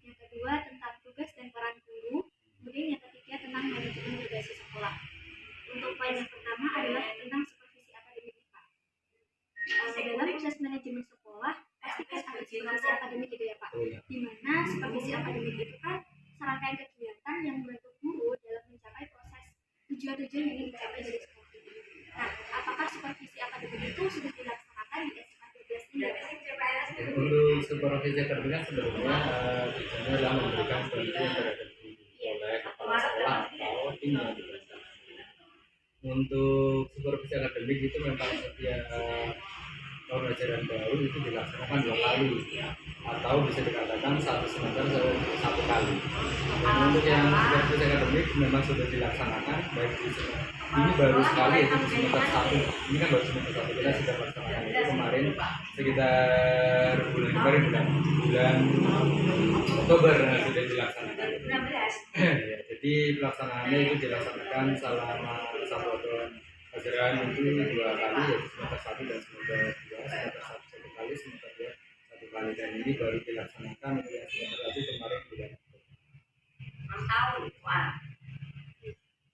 yang kedua tentang tugas dan peran guru, kemudian yang ketiga tentang manajemen berbasis sekolah. Untuk poin yang pertama adalah tentang supervisi akademik IPA. Dalam proses manajemen sekolah pasti kan ada supervisi akademik gitu ya Pak, di mana supervisi akademik itu kan serangkaian kegiatan yang membantu guru dalam mencapai proses tujuan-tujuan yang ingin dicapai dari sekolah ini. Nah, apakah supervisi akademik itu sudah dilaksanakan di SMA 12 ini? Untuk supervisi akademik sebenarnya tujuannya adalah memberikan bantuan terhadap guru oleh kepala sekolah atau tim yang dibentuk. Untuk supervisi akademik itu memang setiap tahun ajaran baru itu dilaksanakan 2 kali atau bisa dikatakan satu semester satu kali. Dan untuk yang supervisi akademik memang sudah dilaksanakan baik di ini baru sekali yaitu di semester 1. Ini kan baru semester 1 kita sudah melaksanakan itu kemarin sekitar bulan Oktober sudah dilaksanakan. Ya, jadi pelaksanaannya itu dilaksanakan selama 1 tahun ajaran itu 2 kali yaitu semester 1 dan semester 2, semester 1 1 kali, semester 2 1 kali, dan ini baru dilaksanakan untuk yang semester 1 kemarin bulan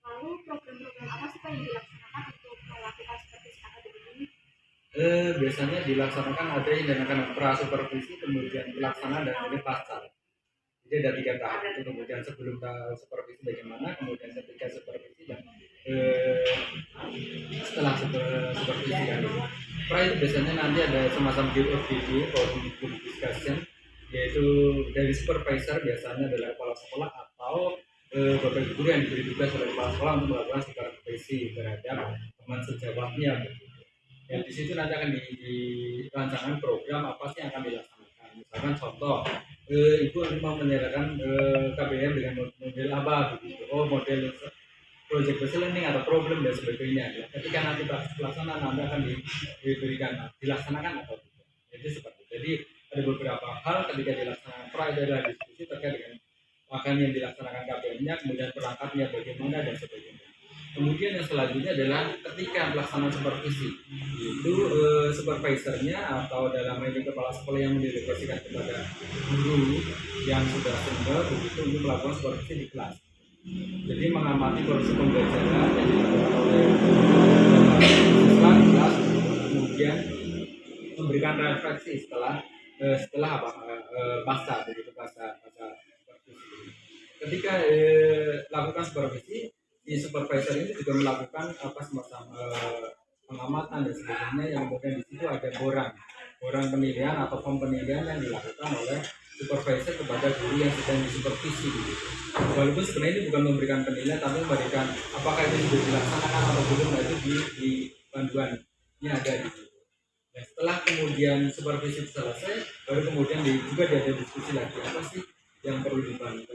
Lalu program-program apa sih Pak yang dilaksanakan untuk melakukan supervisi akademik ini? Biasanya dilaksanakan ada yang dinamakan pra-supervisi, kemudian pelaksanaan, dan kemudian pasca. Jadi ada 3 tahap itu, kemudian sebelum supervisi bagaimana, kemudian ketika supervisi, dan setelah supervisi kan. Pra itu biasanya nanti ada semacam GFDD, forum group discussion, yaitu dari supervisor biasanya adalah kepala sekolah atau bapak guru yang diberi tugas oleh kepala sekolah untuk melakukan supervisi terhadap teman sejawatnya. Yang di situ nanti akan dirancangkan program apa sih yang akan dilaksanakan. Misalkan contoh, ibu mau menyediakan KBM dengan model apa begitu. Oh, model project based learning atau problem dan sebagainya. Ketika nanti pelaksanaan nanti akan diberikan dilaksanakan atau tidak. Jadi seperti itu. Jadi ada beberapa hal ketika dilaksanakan pra itu adalah diskusi terkait dengan akan yang dilaksanakan KBM-nya, kemudian perangkatnya bagaimana dan sebagainya. Kemudian yang selanjutnya adalah ketika pelaksanaan supervisi itu supervisornya atau dalam hal ini kepala sekolah yang mendelegasikan kepada guru yang sudah senior begitu untuk melakukan supervisi di kelas. Jadi mengamati proses pembelajaran yang dilakukan oleh siswa di kelas, kemudian memberikan refleksi setelah pasca begitu pasca supervisi. Ketika lakukan supervisi, di supervisor ini juga melakukan semacam pengamatan dan sebagainya, yang kemudian di situ ada borang penilaian atau form penilaian yang dilakukan oleh supervisor kepada guru yang sedang disupervisi gitu. Walaupun sebenarnya ini bukan memberikan penilaian tapi memberikan apakah itu sudah dilaksanakan atau belum, itu di panduannya ada di situ. Dan setelah kemudian supervisi selesai, baru kemudian juga ada diskusi lagi apa sih yang perlu dibantu,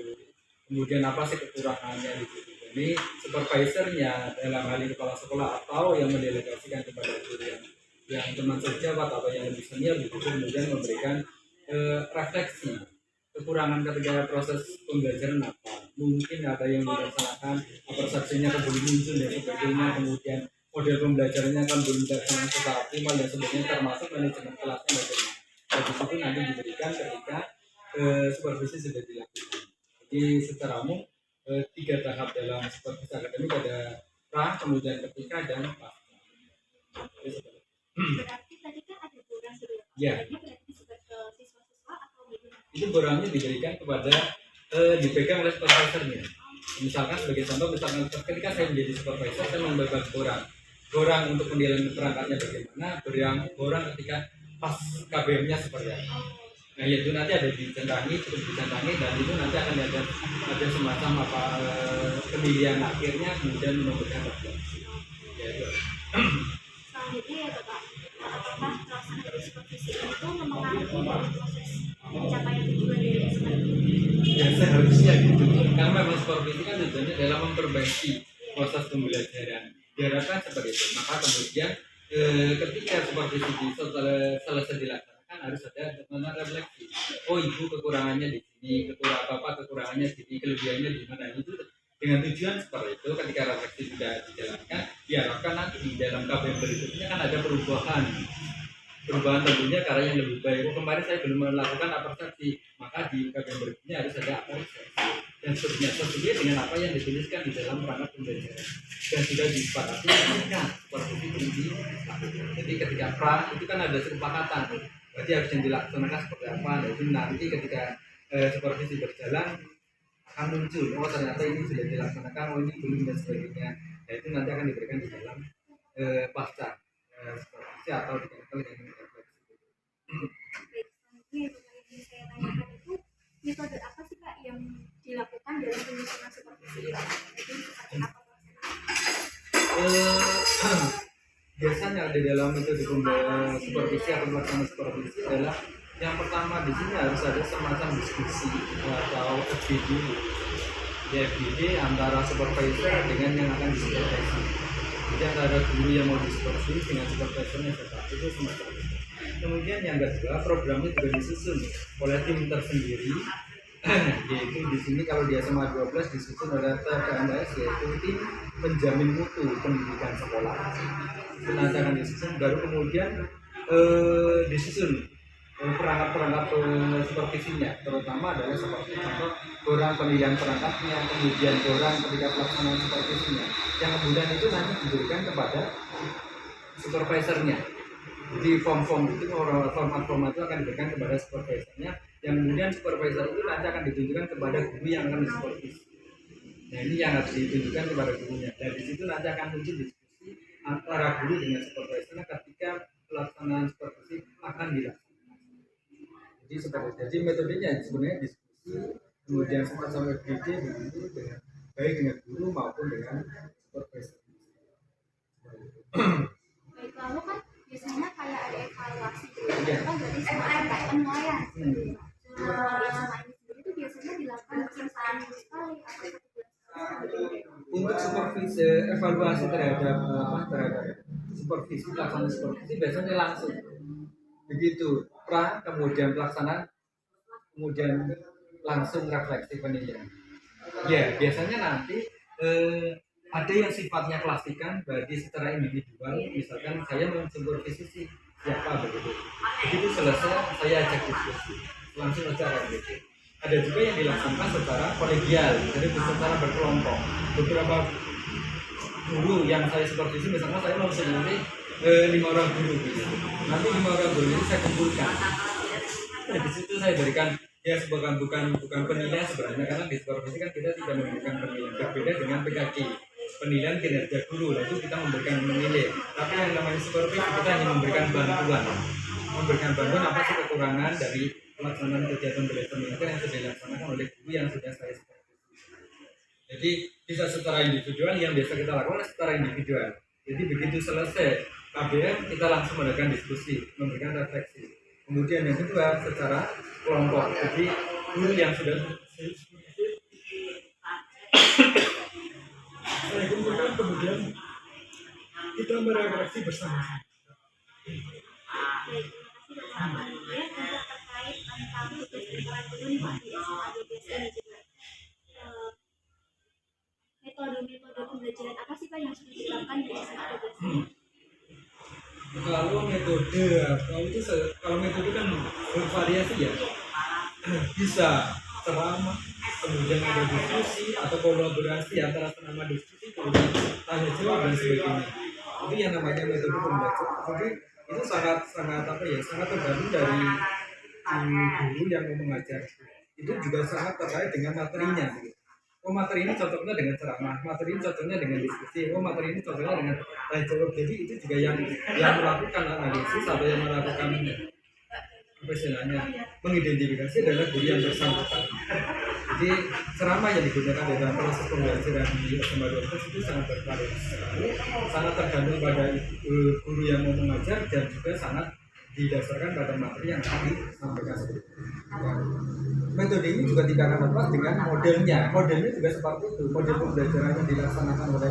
kemudian apa sih kekurangannya di situ. Ini supervisornya dalam hal ini kepala sekolah atau yang mendelegasikan kepada guru yang teman sejawat atau yang lebih senior itu kemudian memberikan refleksi kekurangan ketika proses pembelajaran apa, mungkin ada yang dilaksanakan persepsinya belum muncul dan sebagainya, kemudian model pembelajarannya kan belum dilaksanakan secara optimal dan sebagainya, termasuk manajemen kelasnya bagaimana. Dan di situ nanti diberikan ketika supervisi sudah dilakukan. Jadi secara umum 3 tahap dalam supervisi akademik ada pra, kemudian ketika, dan pasca. Berarti tadi kan ada borang gitu ya. Berarti sudah ke siswa-siswa atau gimana? Itu borangnya diberikan kepada dipegang oleh supervisornya. Misalkan sebagai contoh, misalkan ketika saya menjadi supervisor, saya membagi borang untuk penilaian perangkatnya bagaimana, borang ketika pas KBM-nya seperti apa. Nah itu nanti ada dicentangi, dan itu nanti akan ada semacam penilaian akhirnya, kemudian memberikan refleksi. Ya itu. Selanjutnya ya Bapak, apakah pelaksanaan supervisi itu mempengaruhi proses pencapaian tujuan dari SMA? Ya seharusnya gitu, karena memang supervisi kan tujuannya adalah memperbaiki proses pembelajaran. Diharapkan seperti itu. Maka kemudian ketika supervisi selesai dilaksanakan harus ada refleksi. Oh ibu kekurangannya di sini, kekurangannya di sini, kelebihannya di mana. Itu dengan tujuan seperti itu. Ketika refleksi sudah dijalankan, diharapkan nanti di dalam KBM berikutnya kan ada perubahan perubahan tentunya ke arah yang lebih baik. Oh, kemarin saya belum melakukan apresiasi, maka di bagian berikutnya harus ada apresiasi dan seterusnya sesuai dengan apa yang dituliskan di dalam perangkat pembelajaran dan sudah disepakati ketika supervisi belum dilakukan. Jadi ketika pra itu kan ada kesepakatan, berarti harus yang dilaksanakan seperti apa. Nah, itu nanti ketika supervisi berjalan akan muncul, oh ternyata ini sudah dilaksanakan, oh ini belum dan sebagainya. Nah, itu nanti akan diberikan di dalam pasca supervisi atau dikatakan dengan refleksi. Baik, selanjutnya yang saya tanyakan itu metode apa sih Kak yang dilakukan dalam penyusunan supervisi itu? Itu seperti apa Biasanya di dalam metode supervisi atau pelaksanaan supervisi adalah yang pertama di sini harus ada semacam diskusi atau FGD, FGD antara supervisor dengan yang akan disupervisi. Jadi antara guru yang mau disupervisi dengan supervisornya itu semacam itu. Kemudian yang kedua, programnya juga disusun oleh tim tersendiri, yaitu di sini kalau di SMA 12 disusun oleh TPMS, yaitu tim penjamin mutu pendidikan sekolah. Itu nanti akan disusun, baru kemudian disusun perangkat-perangkat supervisinya, terutama adalah seperti contoh orang pemilihan perangkatnya, kemudian orang ketika pelaksanaan supervisinya, yang kemudian itu nanti diberikan kepada supervisornya. Jadi form-form itu, format-format itu akan diberikan kepada supervisornya, yang kemudian supervisor itu nanti akan ditunjukkan kepada guru yang akan disupervisi. Nah, ini yang harus ditunjukkan kepada gurunya. Dan di situ nanti akan muncul diskusi antara guru dengan supervisornya ketika pelaksanaan supervisi akan dilakukan. Jadi seperti itu. Jadi metodenya sebenarnya diskusi, kemudian semacam FGD begitu dengan baik dengan guru maupun dengan supervisor. Baik, lalu kan biasanya kayak ada evaluasi gitu. Itu kan berarti semacam kayak penilaian. Kalau di SMA ini sendiri itu biasanya dilakukan seminggu sekali atau 1 bulan sekali. Untuk supervisi evaluasi terhadap supervisi pelaksanaan supervisi biasanya langsung begitu kemudian pelaksanaan, kemudian langsung refleksi penilaian. Ya biasanya nanti ada yang sifatnya klasikan bagi secara individual, misalkan saya mensupervisi siapa begitu, begitu selesai saya ajak diskusi langsung acara begitu. Ada juga yang dilaksanakan secara kolegial, jadi secara berkelompok. Beberapa guru yang saya supervisi, misalnya saya mau sendiri 5 orang guru gitu. Nanti 5 orang guru ini saya kumpulkan. Nah, di situ saya berikan ya bukan penilaian sebenarnya, karena di supervisi kan kita tidak memberikan penilaian, berbeda dengan PKG penilaian kinerja guru. Nah, itu kita memberikan menilai, tapi yang namanya supervisi kita hanya memberikan bantuan apa sih kekurangan dari pelaksanaan kegiatan belajar mengajar yang sudah dilaksanakan oleh guru yang sudah saya supervisi. Jadi bisa secara individual, yang biasa kita lakukan secara individual. Jadi begitu selesai KBM kita langsung melakukan diskusi, memberikan refleksi. Kemudian yang kedua secara kelompok. Jadi guru yang sudah saya kumpulkan, kemudian kita merefleksi bersama-sama. Baik, terima kasih Bapak. Kemudian untuk terkait tentang tugas dan peran guru nih Pak di SMA 12 ini juga. Metode-metode pembelajaran apa sih Pak yang sudah diterapkan di SMA 12 ini? Kalau metode kan bervariasi ya, bisa ceramah, kemudian ada diskusi atau kolaborasi antara penama diskusi, kemudian tanya jawab dan sebagainya. Itu yang namanya metode pembelajaran. Jadi itu sangat tergantung dari guru yang mau mengajar. Itu juga sangat terkait dengan materinya. Oh, materi ini cocoknya dengan ceramah, materi ini cocoknya dengan diskusi, oh materi ini cocoknya dengan tanya jawab. Jadi itu juga yang melakukan analisis atau yang melakukan apa istilahnya mengidentifikasi adalah guru yang bersangkutan. Jadi ceramah yang digunakan dalam proses pembelajaran di SMA 12 itu sangat bervariasi sekali, sangat tergantung pada guru yang mau mengajar dan juga sangat didasarkan pada materi yang akan disampaikan. Metode ini juga tidak akan lepas dengan modelnya juga seperti itu. Model pembelajaran yang dilaksanakan oleh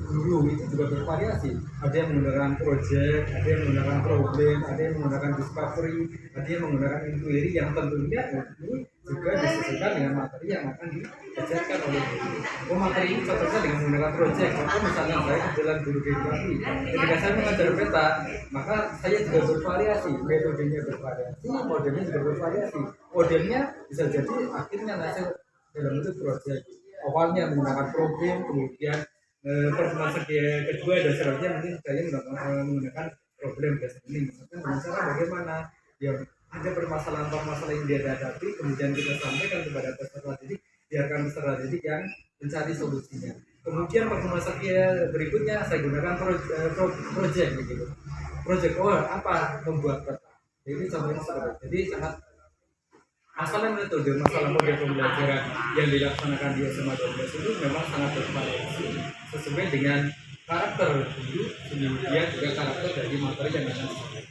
guru itu juga bervariasi. Ada yang menggunakan project, ada yang menggunakan problem, ada yang menggunakan discovery, ada yang menggunakan inquiry, yang tentunya ini juga disesuaikan dengan materi yang akan diajarkan oleh guru. Oh, materi ini cocoknya dengan menggunakan proyek. Contoh misalnya saya kebetulan guru geografi. Ketika saya mengajar peta, maka saya juga bervariasi, metodenya bervariasi, modelnya juga bervariasi. Modelnya bisa jadi akhirnya hasil dalam bentuk proyek. Awalnya menggunakan problem, kemudian pertemuan kedua dan selanjutnya mungkin saya menggunakan problem dasar ini. Misalkan dengan cara bagaimana dia ada permasalahan-permasalahan yang dia hadapi, kemudian kita sampaikan kepada peserta didik, biarkan peserta didik yang mencari solusinya. Kemudian pertemuan berikutnya saya gunakan project gitu. Project apa membuat peta. Jadi contohnya seperti itu. Jadi sangat masalah metode, masalah model pembelajaran yang dilaksanakan di SMA 12 itu memang sangat bervariasi sesuai dengan karakter guru, kemudian juga karakter dari materi yang akan disampaikan.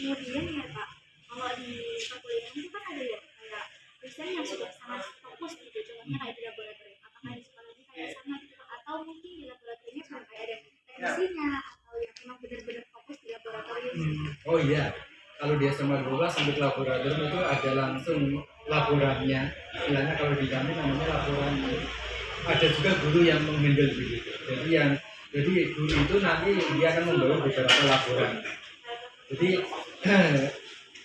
Kemudian ya Pak, kalau di perkuliahan itu kan ada ya kayak dosen yang sudah sangat fokus gitu, contohnya kayak di laboratorium. Apakah di sekolah ini kayak sama gitu Pak? Atau mungkin di laboratoriumnya sudah kayak ada teknisinya atau yang memang benar-benar fokus di laboratorium? Oh iya, kalau di SMA 12 untuk laboratorium itu ada langsung laborannya. Istilahnya kalau di kami namanya laboran. Ada juga guru yang menghandle begitu. Jadi guru itu nanti dia akan membawa beberapa laporan. Jadi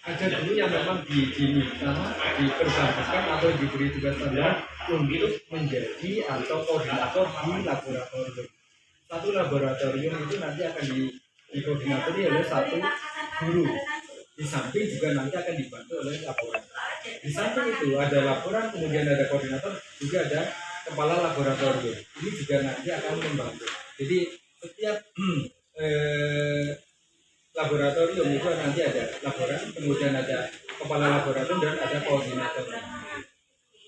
ada guru yang memang diperbantukan atau diberi tugas tambahan untuk menjadi atau koordinator di laboratorium. Satu laboratorium itu nanti akan dikoordinatori oleh satu guru. Di samping juga nanti akan dibantu oleh laporan. Di samping itu ada laporan, kemudian ada koordinator, juga ada kepala laboratorium. Ini juga nanti akan membantu. Jadi setiap laboratorium itu nanti ada laporan, kemudian ada kepala laboratorium dan ada koordinator.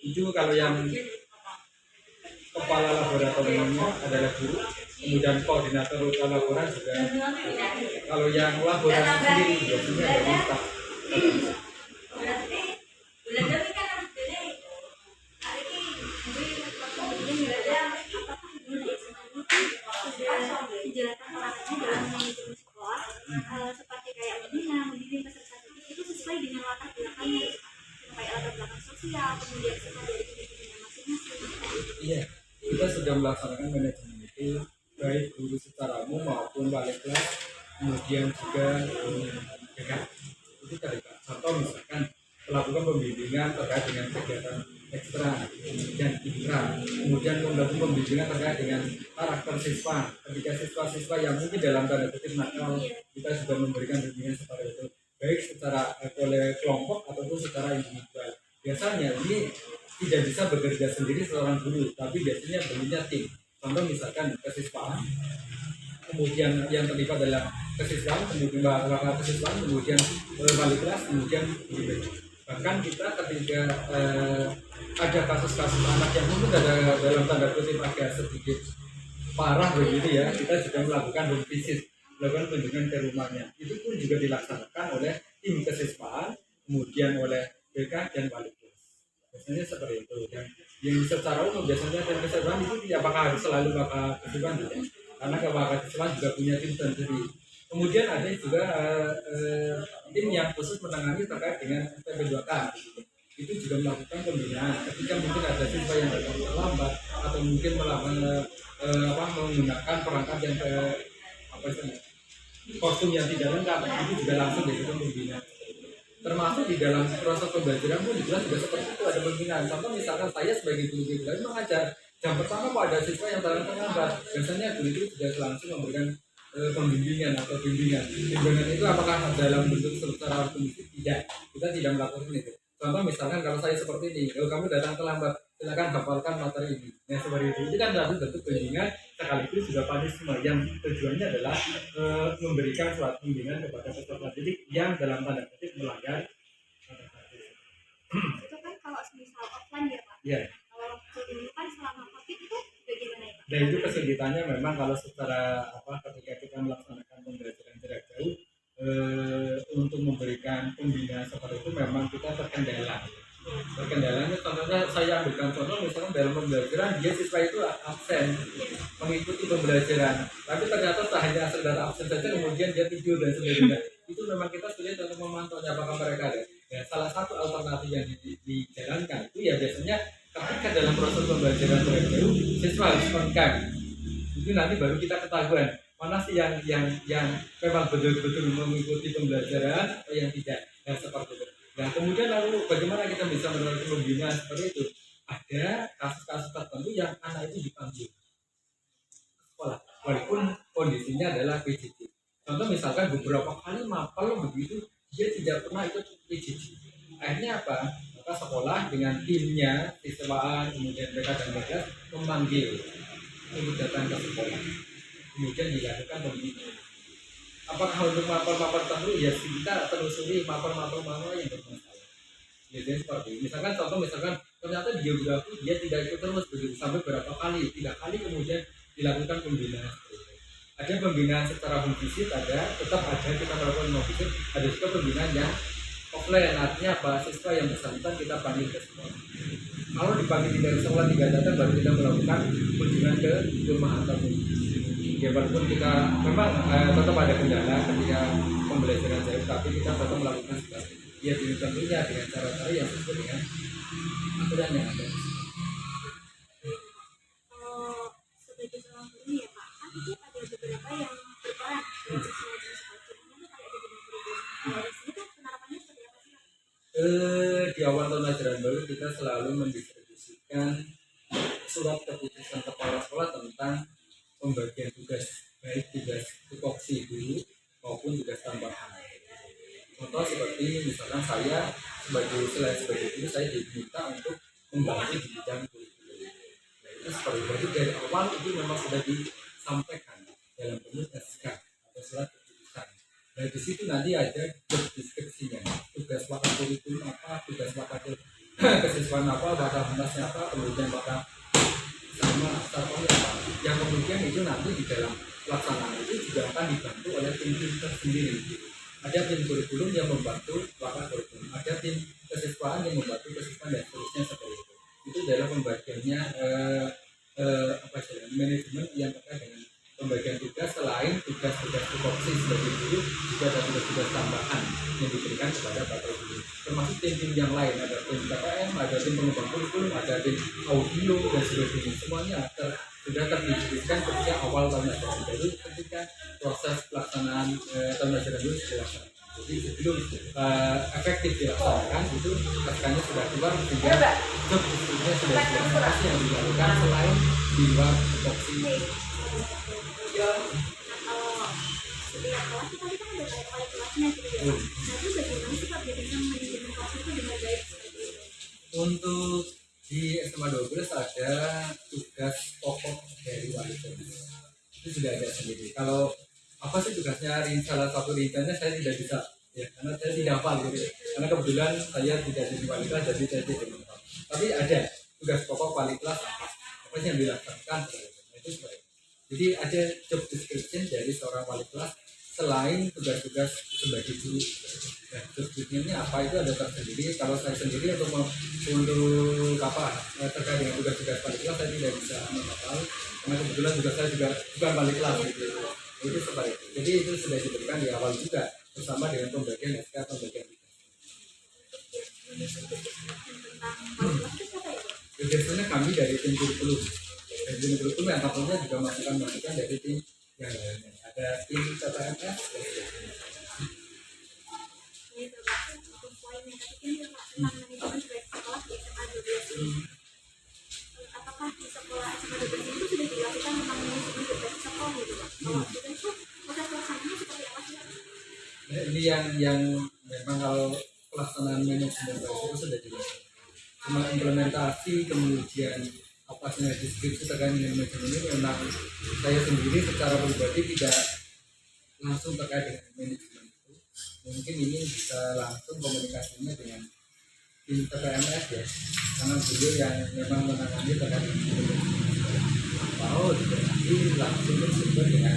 Itu kalau yang kepala laboratoriumnya adalah guru, kemudian koordinator laporan juga. Kalau yang laporan sendiri biasanya dari staf. Penjelasan orangnya dalam manajemen sekolah seperti kayak membimbing peserta didik itu sesuai dengan latar belakangnya, kayak latar belakang sosial, kemudian sifat dari individunya masing-masing. Iya, kita sudah melaksanakan manajemen itu baik guru secara umum maupun wali kelas, kemudian juga BK. Itu tadi Pak. Contoh misalkan melakukan pembimbingan terkait dengan kegiatan ekstra dan intra, kemudian melakukan pembimbingan terkait dengan karakter siswa. Ketika siswa-siswa yang mungkin dalam tanda kutip nakal, kita juga memberikan bimbingan seperti itu, baik secara oleh kelompok ataupun secara individual. Biasanya ini tidak bisa bekerja sendiri seorang guru, tapi biasanya bentuknya tim. Contoh misalkan kesiswaan, kemudian yang terlibat dalam kesiswaan, kemudian bakal kesiswaan, kemudian wali kelas, kemudian guru. Bahkan kita ketika ada kasus-kasus anak yang mungkin ada dalam tanda kutip agak sedikit parah begitu ya, kita juga melakukan home visit, melakukan kunjungan ke rumahnya. Itu pun juga dilaksanakan oleh tim kesiswaan, kemudian oleh BK dan wali kelas. Biasanya seperti itu. Dan yang secara umum biasanya tim kesiswaan itu apakah harus selalu bakal kesiswaan tidak? Karena bakal kesiswaan juga punya tim sendiri. Kemudian ada juga tim yang khusus menangani terkait dengan STP 2K. Itu juga melakukan pembinaan. Ketika mungkin ada siswa yang datang terlambat atau mungkin menggunakan perangkat yang kostum yang tidak lengkap, itu juga langsung dilakukan pembinaan. Termasuk di dalam proses pembelajaran pun juga seperti itu, ada pembinaan. Contoh misalkan saya sebagai guru geografi mengajar jam pertama kok ada siswa yang datang terlambat, biasanya guru itu sudah langsung memberikan pembimbingan atau bimbingan. Bimbingan itu apakah dalam bentuk secara kondisi? Tidak, kita tidak melakukan itu. Contoh misalkan kalau saya seperti ini, kalau kamu datang terlambat, silakan hafalkan materi ini. Nah seperti itu kan satu bentuk bimbingan sekaligus juga punishment yang tujuannya adalah memberikan suatu bimbingan kepada peserta didik yang dalam tanda kutip melanggar. Itu kan kalau misal offline ya Pak. Iya. Kalau ini kan selama COVID itu bagaimana ya Pak? Dan itu kesulitannya memang kalau secara ketika kita melaksanakan pembelajaran jarak jauh untuk memberikan pembinaan seperti itu memang kita terkendala. Terkendalanya contohnya saya ambilkan contoh misalnya dalam pembelajaran dia siswa itu absen mengikuti pembelajaran, tapi ternyata tak hanya sekedar absen saja kemudian dia tidur dan sebagainya. Itu memang kita sulit untuk memantau apakah mereka ada. Ya, salah satu alternatif yang dijalankan itu ya biasanya ketika dalam proses pembelajaran jarak jauh siswa harus on cam. Itu nanti baru kita ketahuan mana sih yang memang betul-betul mengikuti pembelajaran atau yang tidak, dan seperti itu. Nah kemudian lalu bagaimana kita bisa melakukan pembinaan seperti itu? Ada kasus-kasus tertentu yang anak itu dipanggil sekolah walaupun kondisinya adalah PJJ. Contoh misalkan beberapa kali mapel begitu dia tidak pernah ikut PJJ. Akhirnya apa? Maka sekolah dengan timnya, siswaan, kemudian mereka dan mereka memanggil untuk datang ke sekolah. Kemudian dilakukan pembinaan. Apakah untuk mapel-mapel tertentu? Ya kita telusuri mapel-mapel mana yang bermasalah. Biasanya seperti misalkan contoh ternyata di geografi dia tidak ikut terus begitu sampai berapa kali, 3 kali kemudian dilakukan pembinaan. Ada pembinaan secara home visit, tetap ada kita melakukan home visit, ada juga pembinaan yang offline, artinya apa, siswa yang bersangkutan kita panggil ke sekolah. Kalau dipanggil dari sekolah 3 datang baru kita melakukan kunjungan ke rumah atau ya walaupun kita memang tetap ada kendala ketika pembelajaran jarak, tapi kita tetap melakukan seperti ya tentunya dengan cara-cara yang sesuai dengan aturan yang ada. Sebagai seorang guru ya Pak, kan itu ada beberapa yang berperan dalam siswa jenis sekolahnya itu kayak ada bidang kurikulum. Kalau di sini tuh penerapannya seperti apa sih Pak? Di awal tahun ajaran baru kita selalu mendistribusikan surat keputusan kepala sekolah tentang pembagian tugas, baik tugas tupoksi dulu maupun tugas tambahan. Contoh seperti misalkan saya selain sebagai guru saya diminta untuk membantu di bidang kurikulum. Itu seperti itu dari awal itu memang sudah disampaikan dalam bentuk SK atau surat keputusan. Nah di situ nanti ada job description-nya, tugas wakil kurikulum apa, tugas wakil kesiswaan apa, wakil humasnya apa, kemudian wakil sama sarpamnya apa. Yang kemudian itu nanti di dalam pelaksanaan itu juga akan dibantu oleh tim-tim tersendiri. Ada tim kurikulum yang membantu wakil kurikulum, ada tim kesiswaan yang membantu kesiswaan dan seterusnya seperti itu. Itu dalam pembagiannya manajemen yang terkait dengan pembagian tugas. Selain tugas-tugas tupoksi sebagai guru, juga ada tugas-tugas tambahan yang diberikan kepada para guru, termasuk tim-tim yang lain, ada tim KPM, ada tim pengembang kurikulum, ada tim audio dan sebagainya. Semuanya sudah terdistribusikan ketika awal tahun ajaran baru, ketika proses pelaksanaan tahun ajaran baru dilaksanakan. Jadi sebelum efektif dilaksanakan itu naskahnya sudah keluar sehingga job description sudah jelas yang dilakukan selain di luar tupoksi. Setiap kelas itu tadi kan ada wali kelasnya gitu ya. Nah itu bagaimana sih Pak biasanya manajemen kelas itu dengan baik seperti itu? Untuk di SMA 12 ada tugas pokok dari wali kelas. Itu sudah ada sendiri. Kalau apa sih tugasnya, salah satu rinciannya saya tidak bisa ya, karena saya tidak hafal gitu ya. Karena kebetulan saya tidak jadi wali kelas, jadi saya tidak hafal. Tapi ada tugas pokok wali kelas apa sih yang dilakukan itu seperti itu. Jadi ada job description dari seorang wali kelas selain tugas-tugas sebagai guru. Nah, job description-nya apa itu ada tersendiri. Kalau saya sendiri untuk apa terkait dengan tugas-tugas wali kelas saya tidak bisa menghafal karena kebetulan juga saya juga bukan wali kelas gitu. Itu seperti itu. Jadi itu sudah diberikan di awal juga bersama dengan pembagian SK pembagian tugas. Biasanya kami dari tim kurikulum. Dari tim kurikulum yang tentunya juga masukan dari tim yang lainnya. Ada tim TPMS. Itu Pak, untuk poin yang tadi kan Pak tentang manajemen baik sekolah di SMA 12. Apakah di sekolah SMA 12 itu sudah dilakukan tentang manajemen berbasis sekolah gitu Pak? Kalau gitu itu proses pelaksanaannya seperti apa sih Pak? Nah, ini yang memang kalau pelaksanaan manajemen baik itu sudah dilakukan. Cuma implementasi kemudian apa sih deskripsi terkait dengan manajemen ini memang saya sendiri secara pribadi tidak langsung terkait dengan manajemen itu. Mungkin ini bisa langsung komunikasinya dengan tim TPMS ya, karena beliau yang memang menangani terkait dengan manajemen. Atau juga nanti langsung bersumber dengan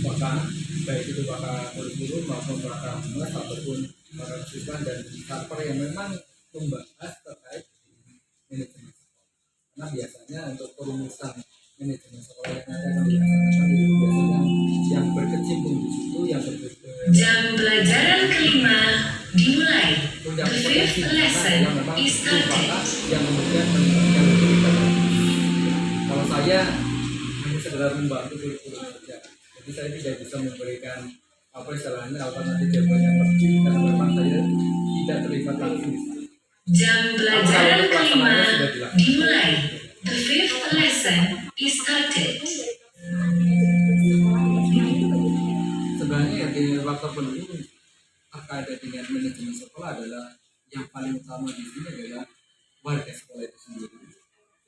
pakar, baik itu pakar kurikulum maupun pakar humas ataupun pakar siswa dan sarper yang memang membahas terkait manajemen sekolah. Karena biasanya untuk perumusan manajemen sekolah yang akan dilaksanakan itu biasanya yang berkecimpung di situ, yang Jam pelajaran kelima dimulai. punya The potensi fifth di mana lesson dia memang is itu bakat started. yang kemudian meningkatkan kehidupan. Kalau saya hanya sekedar membantu kurikulum saja, jadi saya tidak bisa memberikan apa istilahnya alternatif jawaban yang pasti karena memang saya tidak terlibat langsung di sana. Jam Tapi kalau pelajaran untuk kelima pelaksanaannya sudah dilakukan. dimulai. The fifth lesson is started. Sebenarnya yang di faktor pendukung terkait dengan manajemen sekolah adalah yang paling utama di sini adalah warga sekolah itu sendiri.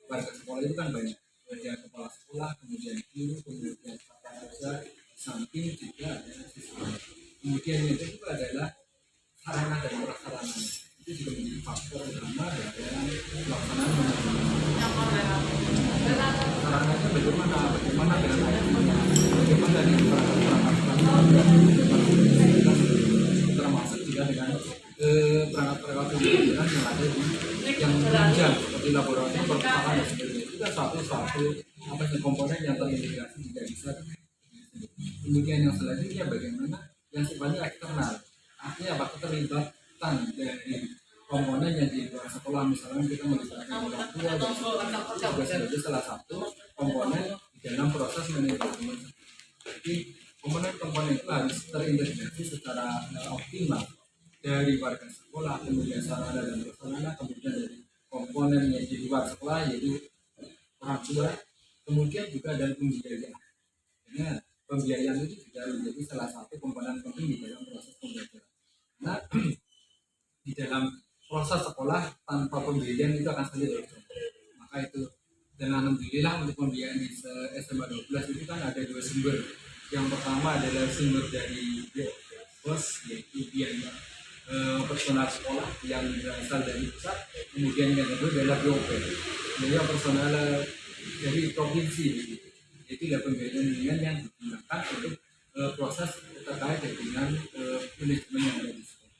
Warga sekolah itu kan banyak, ada kepala sekolah, kemudian guru, kemudian tata kerja, samping juga ada siswa. Kemudian yang kedua adalah sarana dan prasarana. Itu juga menjadi faktor utama dalam pelaksanaan manajemen. Sarananya bagaimana dengan airnya, bagaimana dengan perangkat-perangkat termasuk juga dengan perangkat-perangkat pembelajaran yang ada di yang menunjang seperti laboratorium perpustakaan dan sebagainya. Itu kan satu apa sih komponen yang terintegrasi tidak bisa. Kemudian yang selanjutnya bagaimana yang sifatnya eksternal, artinya apa keterlibatan dari komponen yang di luar sekolah, misalnya kita melibatkan orang tua dan juga sebagai salah satu komponen di dalam proses manajemen. Jadi komponen-komponen itu harus terintegrasi secara optimal dari warga sekolah, kemudian sarana dan prasarana, kemudian dari komponen yang di luar sekolah yaitu orang tua, kemudian juga dan pembiayaan. Karena pembiayaan itu juga menjadi salah satu komponen penting di dalam proses pembelajaran. Nah, di dalam proses sekolah tanpa pembiayaan itu akan sulit. Maka itu, dan alhamdulillah untuk pembiayaan di SMA 12 itu kan ada dua sumber. Yang pertama adalah sumber dari BOS, yaitu biaya personal sekolah yang berasal dari pusat. Kemudian yang kedua adalah BOP, biaya personal dari provinsi. Itulah pembiayaan ringan yang digunakan untuk proses terkait dengan manajemen yang ada di sekolah.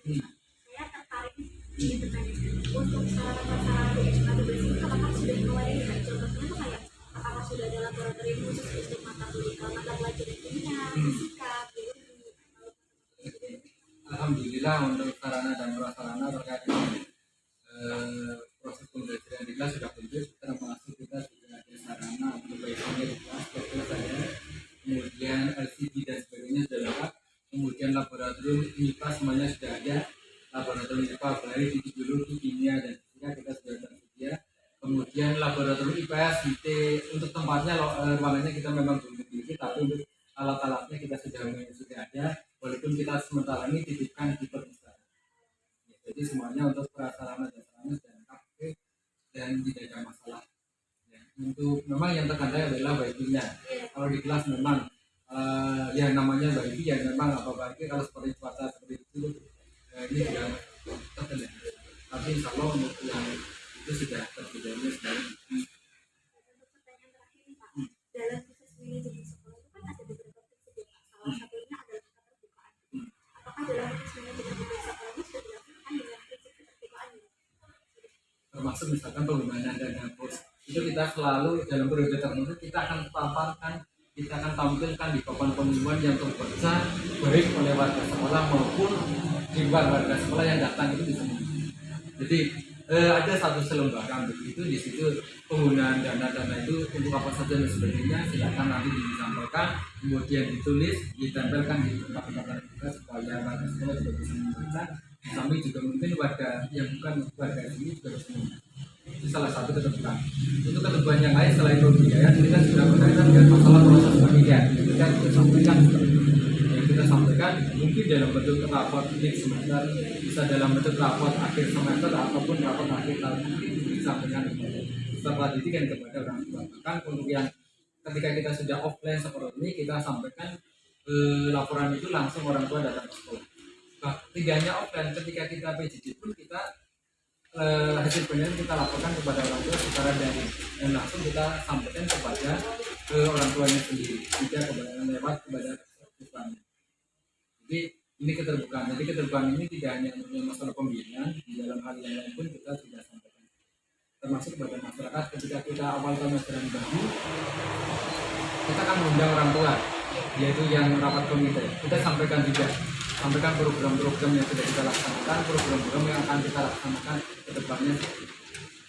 Saya tertarik ingin bertanya untuk sarana-sarana di SMA 12 itu apakah sudah mulai dengan contohnya tuh kayak apakah sudah ada laboratorium khusus untuk mata pelajaran kimia, fisika, biologi. Alhamdulillah untuk sarana dan prasarana terkait dengan proses pembelajaran di kelas sudah betul, termasuk kita sudah ada sarana untuk belajarnya di kelas, kemudian LCD dan sebagainya sudah lengkap, kemudian laboratorium MIPA semuanya sudah ada, laboratorium MIPA baik di biologi, kimia dan fisika kita sudah tersedia, kemudian laboratorium IPS, IT untuk tempatnya ruangannya kita memang belum memiliki, tapi untuk alat-alatnya kita sudah ada, walaupun kita sementara ini titipkan di perpustakaan. Jadi semuanya untuk prasarana dan sarana sudah lengkap dan tidak ada masalah. Ya, untuk memang yang terkendala adalah wifi-nya. Kalau di kelas memang yang namanya wifi ya memang apa wifi kalau seperti cuaca seperti itu ini tidak terkendali. Tapi insya Allah untuk yang itu sudah terkendali sebenarnya. Untuk pertanyaan terakhir nih Pak, dalam proses manajemen sekolah itu kan ada beberapa prinsip ya Pak. Salah satunya adalah keterbukaan. Apakah dalam proses manajemen sekolah ini sudah dilakukan dengan prinsip keterbukaan ini? Termasuk misalkan penggunaan dana bos itu kita selalu dalam periode tertentu kita akan paparkan, kita akan tampilkan di papan pengumuman yang terbaca baik oleh warga sekolah maupun di luar warga sekolah yang datang itu bisa melihat. Jadi ada satu selembaran begitu di situ penggunaan dana itu untuk apa saja dan sebagainya silakan nanti disampaikan, kemudian ditulis, ditempelkan di tempat-tempat kita supaya warga sekolah juga bisa membaca. Kami juga mungkin warga yang bukan warga ini juga bisa membaca. Itu salah satu ketentuan. Untuk ketentuan yang lain selain pembiayaan kita sudah berkaitan dengan masalah proses pendidikan. Kita sampaikan mungkin dalam bentuk rapor akhir semester, bisa dalam bentuk rapor akhir semester ataupun rapor akhir tahun disampaikan kepada peserta didik dan kepada orang tua. Bahkan untuk yang ketika kita sudah offline seperti ini kita sampaikan laporan itu langsung orang tua datang ke sekolah. Nah, tidak hanya offline, ketika kita PJJ pun kita hasil penilaian kita laporkan kepada orang tua secara daring dan langsung kita sampaikan kepada orang tuanya sendiri, tidak lewat kepada siswanya. Jadi ini keterbukaan. Jadi keterbukaan ini tidak hanya untuk masalah pembinaan, di dalam hal yang lain pun kita sudah sampaikan. Termasuk kepada masyarakat ketika kita awal tahun ajaran baru, kita akan mengundang orang tua. yaitu yang rapat komite. Kita sampaikan juga, sampaikan program-program yang sudah kita laksanakan, program-program yang akan kita laksanakan ke depannya.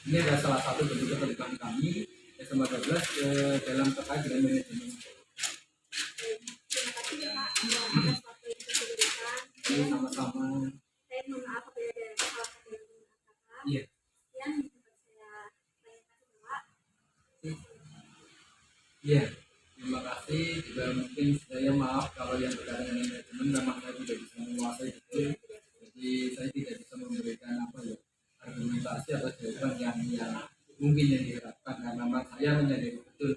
Ini adalah salah satu bentuk keterlibatan kami SMA 12 dalam terkait dengan manajemen. Terima kasih ya Pak atas waktu yang sudah diberikan. Ini sama-sama. Saya mohon maaf apabila ada kesalahan yang mengatakan. Iya. Yang dapat saya tanyakan ke Pak. Iya. Terima kasih. Juga mungkin saya maaf kalau yang berkaitan dengan manajemen memang saya tidak bisa menguasai itu. Jadi saya tidak bisa memberikan apa ya argumentasi atau jawaban yang mungkin yang diharapkan, karena memang saya menyadari betul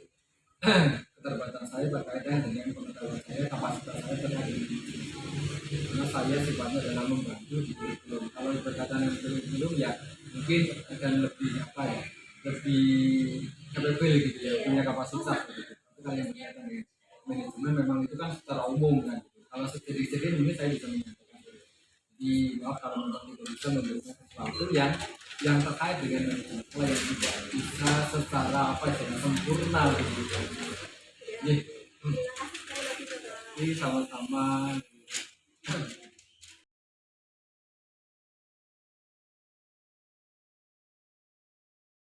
keterbatasan saya berkaitan dengan pengetahuan saya, kapasitas saya terkait ini. Karena saya sifatnya adalah membantu di kurikulum. Kalau berkaitan dengan kurikulum ya mungkin akan lebih apa ya, lebih capable gitu ya, punya kapasitas gitu. Tapi kalau yang berkaitan dengan manajemen memang itu kan secara umum kan. Kalau sedikit-sedikit mungkin saya bisa menyampaikan. Jadi maaf kalau memang tidak bisa memberikan sesuatu yang terkait dengan manajemen yang tidak bisa secara apa ya sempurna gitu. Nih, Terima kasih sekali lagi Bapak. ini sama-sama.